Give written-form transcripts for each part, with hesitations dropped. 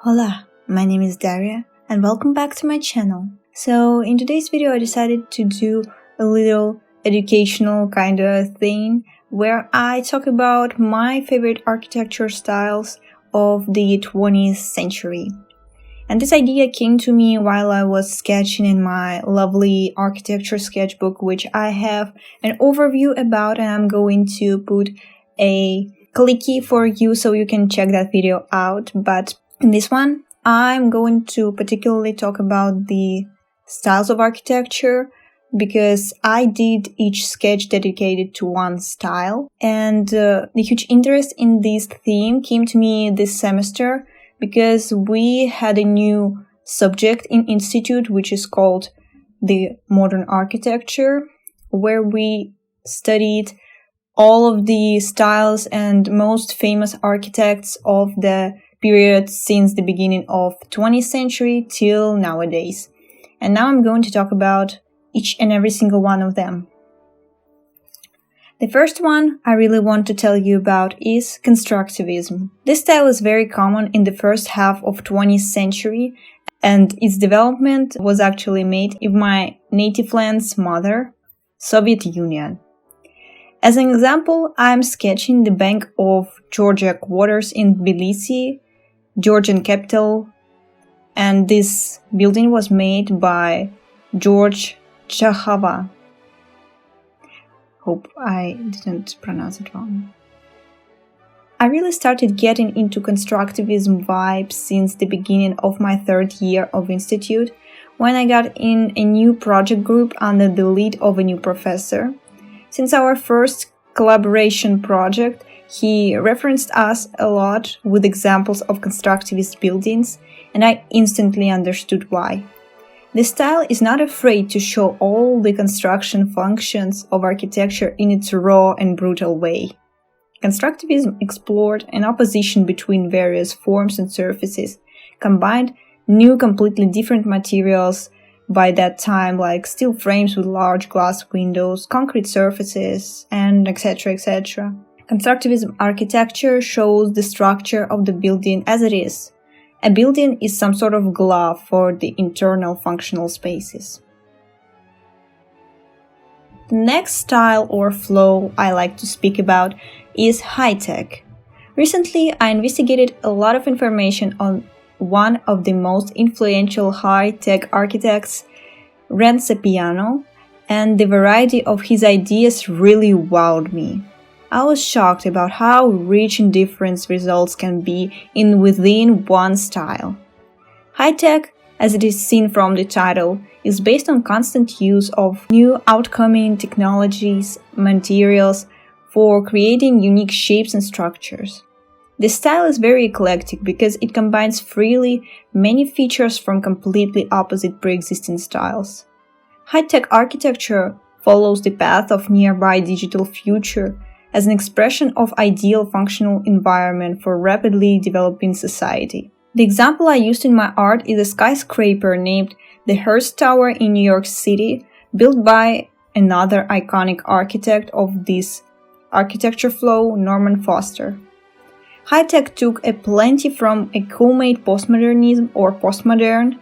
Hola, my name is Daria and welcome back to my channel. So in today's video I decided to do a little educational kind of thing where I talk about my favorite architecture styles of the 20th century. And this idea came to me while I was sketching in my lovely architecture sketchbook, which I have an overview about, and I'm going to put a clicky for you so you can check that video out. But in this one, I'm going to particularly talk about the styles of architecture because I did each sketch dedicated to one style. And the huge interest in this theme came to me this semester because we had a new subject in institute which is called the modern architecture, where we studied all of the styles and most famous architects of the period since the beginning of 20th century till nowadays. And now I'm going to talk about each and every single one of them. The first one I really want to tell you about is constructivism. This style is very common in the first half of 20th century, and its development was actually made in my native land's mother, Soviet Union. As an example, I'm sketching the bank of Georgia waters in Tbilisi, Georgian capital, and this building was made by George Chahava. Hope I didn't pronounce it wrong. I really started getting into constructivism vibes since the beginning of my third year of institute, when I got in a new project group under the lead of a new professor. Since our first collaboration project, he referenced us a lot with examples of constructivist buildings, and I instantly understood why. The style is not afraid to show all the construction functions of architecture in its raw and brutal way. Constructivism explored an opposition between various forms and surfaces, combined new completely different materials by that time, like steel frames with large glass windows, concrete surfaces, and etc. etc. Constructivism architecture shows the structure of the building as it is. A building is some sort of glove for the internal functional spaces. The next style or flow I like to speak about is high-tech. Recently, I investigated a lot of information on one of the most influential high-tech architects, Rem Koolhaas, and the variety of his ideas really wowed me. I was shocked about how rich and different results can be within one style. High-tech, as it is seen from the title, is based on constant use of new outcoming technologies, materials for creating unique shapes and structures. The style is very eclectic because it combines freely many features from completely opposite pre-existing styles. High-tech architecture follows the path of nearby digital future as an expression of ideal functional environment for rapidly developing society. The example I used in my art is a skyscraper named the Hearst Tower in New York City, built by another iconic architect of this architecture flow, Norman Foster. High-tech took a plenty from a co-made postmodernism or postmodern,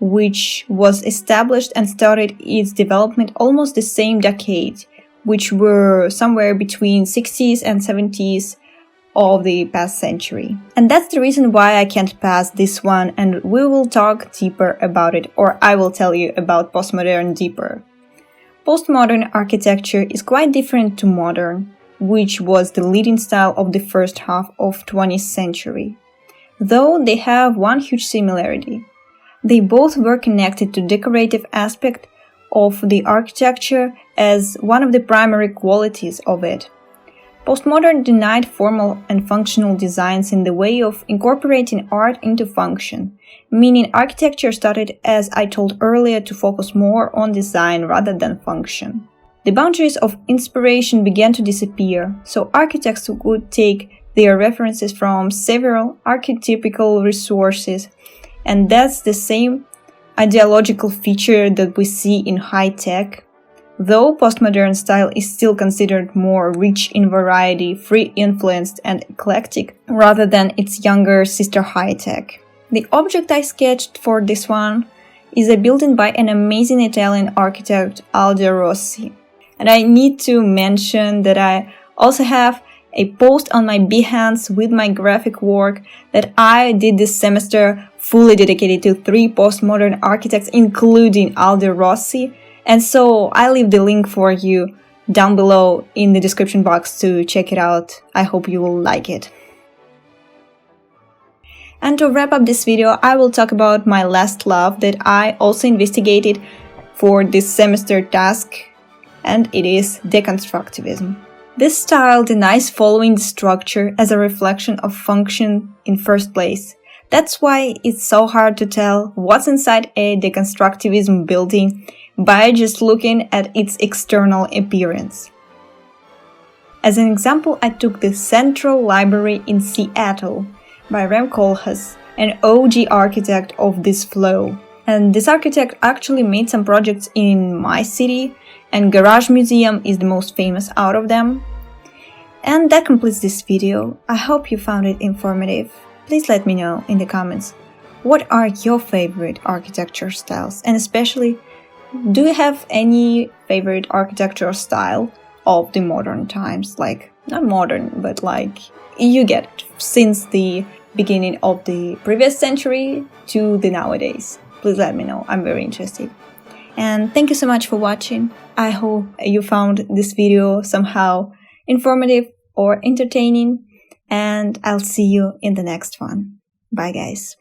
which was established and started its development almost the same decade, which were somewhere between 60s and 70s of the past century. And that's the reason why I can't pass this one, and we will talk deeper about it, or I will tell you about postmodern deeper. Postmodern architecture is quite different to modern, which was the leading style of the first half of 20th century. Though they have one huge similarity. They both were connected to decorative aspect of the architecture as one of the primary qualities of it. Postmodern denied formal and functional designs in the way of incorporating art into function, meaning architecture started, as I told earlier, to focus more on design rather than function. The boundaries of inspiration began to disappear, so architects would take their references from several archetypical resources, and that's the same ideological feature that we see in high-tech, though postmodern style is still considered more rich in variety, free-influenced and eclectic, rather than its younger sister high-tech. The object I sketched for this one is a building by an amazing Italian architect, Aldo Rossi. And I need to mention that I also have a post on my Behance with my graphic work that I did this semester fully dedicated to 3 postmodern architects, including Aldo Rossi. And so I leave the link for you down below in the description box to check it out. I hope you will like it. And to wrap up this video, I will talk about my last love that I also investigated for this semester task, and it is deconstructivism. This style denies following the structure as a reflection of function in first place. That's why it's so hard to tell what's inside a deconstructivism building by just looking at its external appearance. As an example, I took the Central Library in Seattle by Rem Koolhaas, an OG architect of this flow. And this architect actually made some projects in my city, and Garage Museum is the most famous out of them. And that completes this video. I hope you found it informative. Please let me know in the comments what are your favorite architecture styles, and especially, do you have any favorite architecture style of the modern times? Like, not modern, but like, you get it, since the beginning of the previous century to the nowadays. Please let me know, I'm very interested. And thank you so much for watching. I hope you found this video somehow informative or entertaining, and I'll see you in the next one. Bye guys.